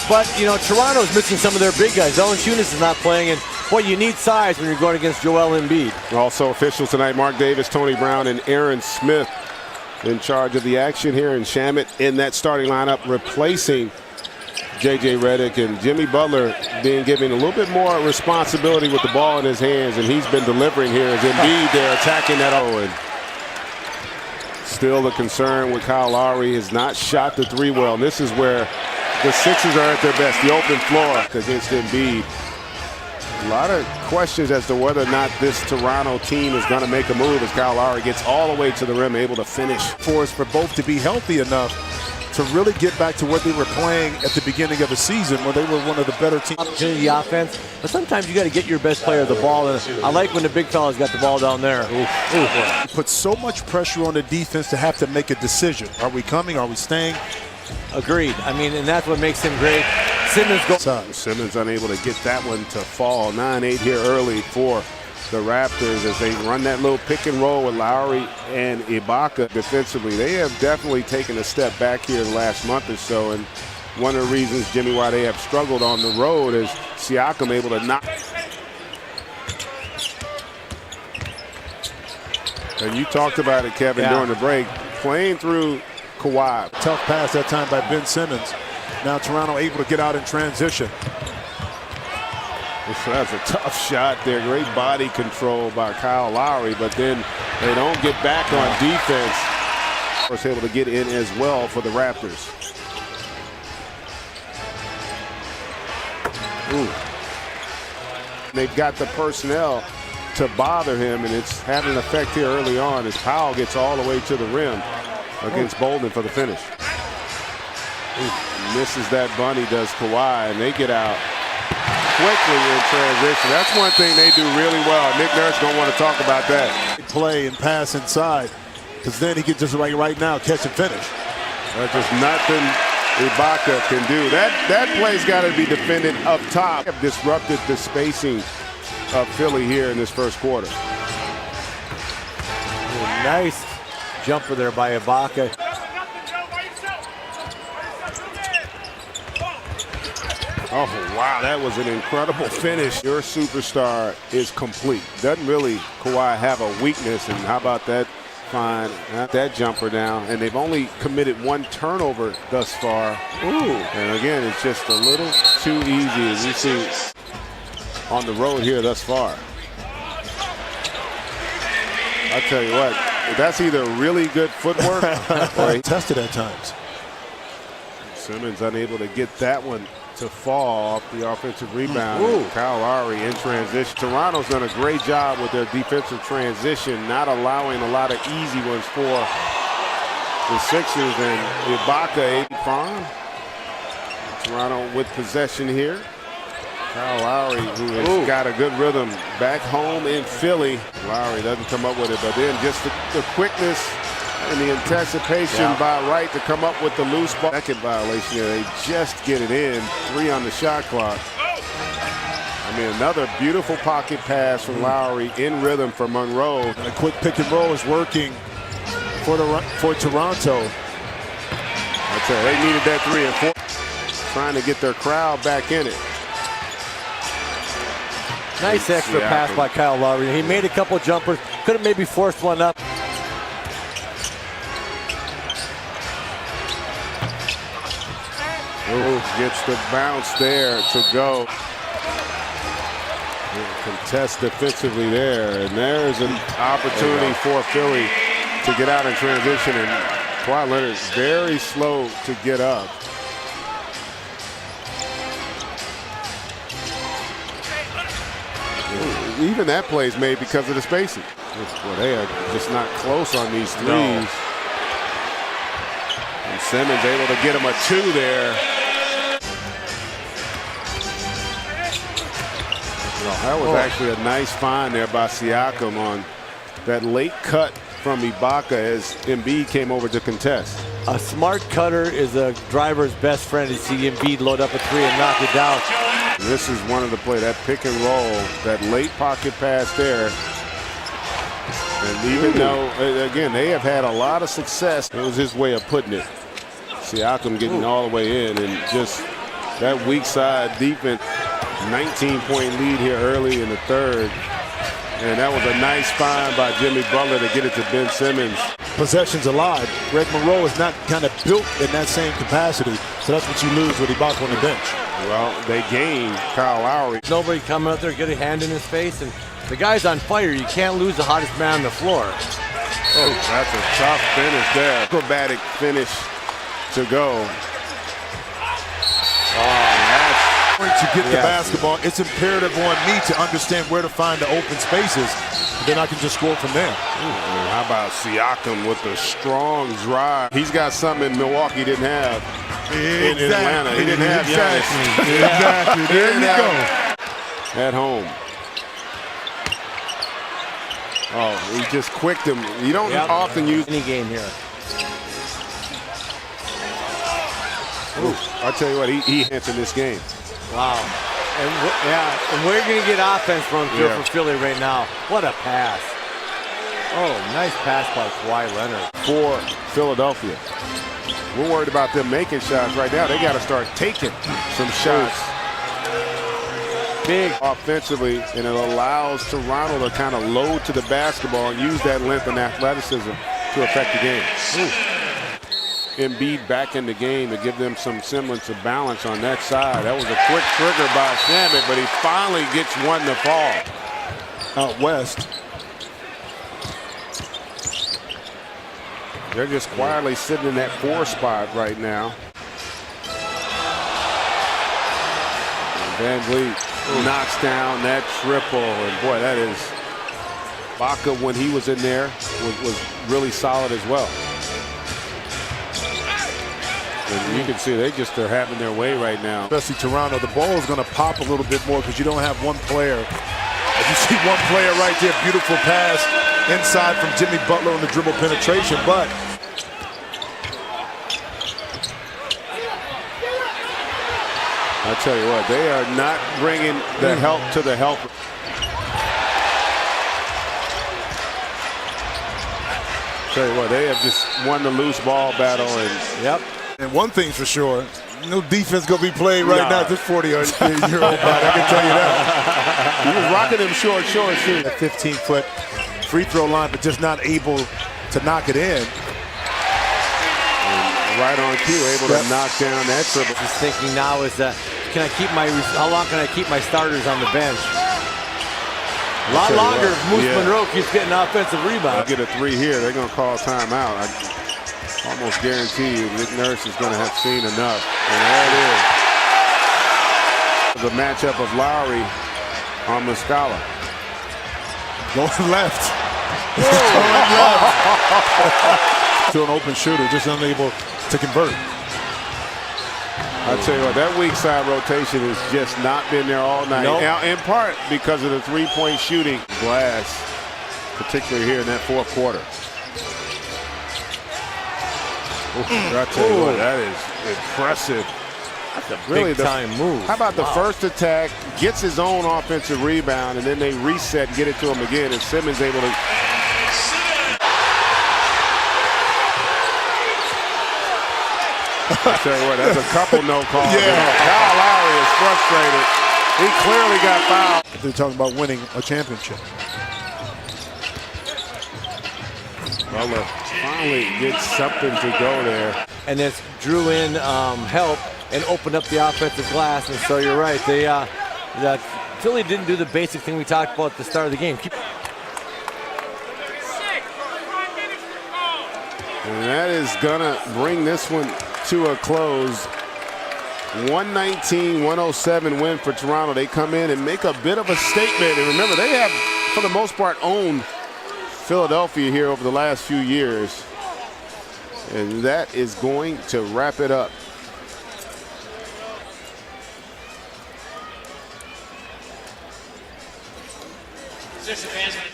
But, you know, Toronto's missing some of their big guys. Valanciunas is not playing, and, boy, you need size when you're going against Joel Embiid. Also officials tonight, Mark Davis, Tony Brown, and Aaron Smith in charge of the action here. And Shamet in that starting lineup replacing J.J. Redick, and Jimmy Butler being given a little bit more responsibility with the ball in his hands, and he's been delivering here as Embiid there attacking that. And still the concern with Kyle Lowry has not shot the three well. And this is where the Sixers are at their best, the open floor against Embiid. A lot of questions as to whether or not this Toronto team is going to make a move as Kyle Lowry gets all the way to the rim, able to finish. For both to be healthy enough to really get back to what they were playing at the beginning of the season, where they were one of the better teams. Opportunity offense, but sometimes you got to get your best player the ball, and I like when the big fella's got the ball down there. It puts so much pressure on the defense to have to make a decision. Are we coming? Are we staying? Agreed. I mean, and that's what makes him great. Simmons unable to get that one to fall. 9-8 here early for the Raptors as they run that little pick and roll with Lowry and Ibaka defensively. They have definitely taken a step back here the last month or so, and one of the reasons, Jimmy, why they have struggled on the road is Siakam able to knock. And you talked about it, Kevin, during the break, playing through Kawhi. Tough pass that time by Ben Simmons. Now Toronto able to get out in transition. That's a tough shot there. Great body control by Kyle Lowry, but then they don't get back on defense. Was able to get in as well for the Raptors. Ooh. They've got the personnel to bother him, and it's having an effect here early on as Powell gets all the way to the rim against Bolden for the finish. Ooh. Misses that bunny, does Kawhi, and they get out quickly in transition. That's one thing they do really well. Nick Nurse going to want to talk about that. Play and pass inside, because then he can just right now catch and finish. That's just nothing Ibaka can do. That play's got to be defended up top. Have disrupted the spacing of Philly here in this first quarter. Nice jumper there by Ibaka. Oh, wow, that was an incredible finish. Your superstar is complete. Doesn't really, Kawhi, have a weakness, and how about that find, that jumper down, and they've only committed one turnover thus far. Ooh. And again, it's just a little too easy, as you see on the road here thus far. I'll tell you what, that's either really good footwork or tested at times. Simmons unable to get that one to fall off the offensive rebound. Kyle Lowry in transition. Toronto's done a great job with their defensive transition, not allowing a lot of easy ones for the Sixers. And Ibaka fine. Toronto with possession here. Kyle Lowry, who has got a good rhythm back home in Philly. Lowry doesn't come up with it, but then just the quickness and the anticipation by Wright to come up with the loose ball. Second violation there. They just get it in. 3 on the shot clock. I mean, another beautiful pocket pass from Lowry in rhythm for Monroe. And a quick pick and roll is working for Toronto. I'd say they needed that 3 and 4. Trying to get their crowd back in it. Nice extra pass by Kyle Lowry. He made a couple jumpers. Could have maybe forced one up. Gets the bounce there to go. Contest defensively there, and there's an opportunity for Philly to get out in transition, and Kawhi Leonard is very slow to get up. Even that play is made because of the spacing. Well, they are just not close on these threes. No. And Simmons able to get him a 2 there. That was actually a nice find there by Siakam on that late cut from Ibaka as Embiid came over to contest. A smart cutter is a driver's best friend. You see Embiid load up a 3 and knock it down. This is one of the plays, that pick and roll, that late pocket pass there. And even though, again, they have had a lot of success, it was his way of putting it. Siakam getting all the way in and just That weak side defense, 19-point lead here early in the third. And that was a nice find by Jimmy Butler to get it to Ben Simmons. Possessions alive. Greg Monroe is not kind of built in that same capacity, so that's what you lose with Ibaka on the bench. Well, they gained Kyle Lowry. Nobody coming out there, get a hand in his face, and the guy's on fire. You can't lose the hottest man on the floor. Oh, that's a tough finish there. Acrobatic finish to go. To get the basketball, it's imperative on me to understand where to find the open spaces. Then I can just score from there. How about Siakam with the strong drive? He's got something Milwaukee didn't have in Atlanta. He didn't have Giannis. Exactly. There you go. At home. Oh, he just quicked him. You don't often use any game here. Ooh, I'll tell you what, he answered this game. Wow. And we're going to get offense from for Philly right now. What a pass. Oh, nice pass by Kawhi Leonard. For Philadelphia. We're worried about them making shots right now. They got to start taking some shots. Big Offensively, and it allows Toronto to kind of load to the basketball and use that length and athleticism to affect the game. Embiid back in the game to give them some semblance of balance on that side. That was a quick trigger by Shamit, but he finally gets one to fall. Out west. They're just quietly sitting in that 4 spot right now. And Van Vliet knocks down that triple, and boy, that is Ibaka when he was in there was really solid as well. And you can see they just are having their way right now. Especially Toronto, the ball is going to pop a little bit more because you don't have one player. You see one player right there, beautiful pass inside from Jimmy Butler on the dribble penetration, but I tell you what, they are not bringing the help to the helper. Tell you what, they have just won the loose ball battle, and And one thing's for sure, no defense going to be played right now. This 40-year-old body, I can tell you that. He was rocking them short too. That 15-foot free throw line, but just not able to knock it in. And right on cue, able to knock down that triple. He's thinking now is how long can I keep my starters on the bench? A lot longer if Moose Monroe keeps getting offensive rebounds. Get a 3 here, they're going to call timeout. I almost guarantee you Nick Nurse is going to have seen enough. And there it is. The matchup of Lowry on Muscala. Going left. To an open shooter, just unable to convert. I tell you what, that weak side rotation has just not been there all night. Now, in part because of the 3-point shooting glass, particularly here in that 4th quarter. I tell you what, that is impressive. That's a big-time move. How about the first attack, gets his own offensive rebound, and then they reset and get it to him again, and Simmons able to... I tell you what, that's a couple no calls. Kyle Lowry is frustrated. He clearly got fouled. They're talking about winning a championship. Butler finally gets something to go there. And this drew in help and opened up the offensive glass. And so you're right. Philly didn't do the basic thing we talked about at the start of the game. And that is going to bring this one to a close. 119-107 win for Toronto. They come in and make a bit of a statement. And remember, they have, for the most part, owned Philadelphia here over the last few years. And that is going to wrap it up. Six advancement.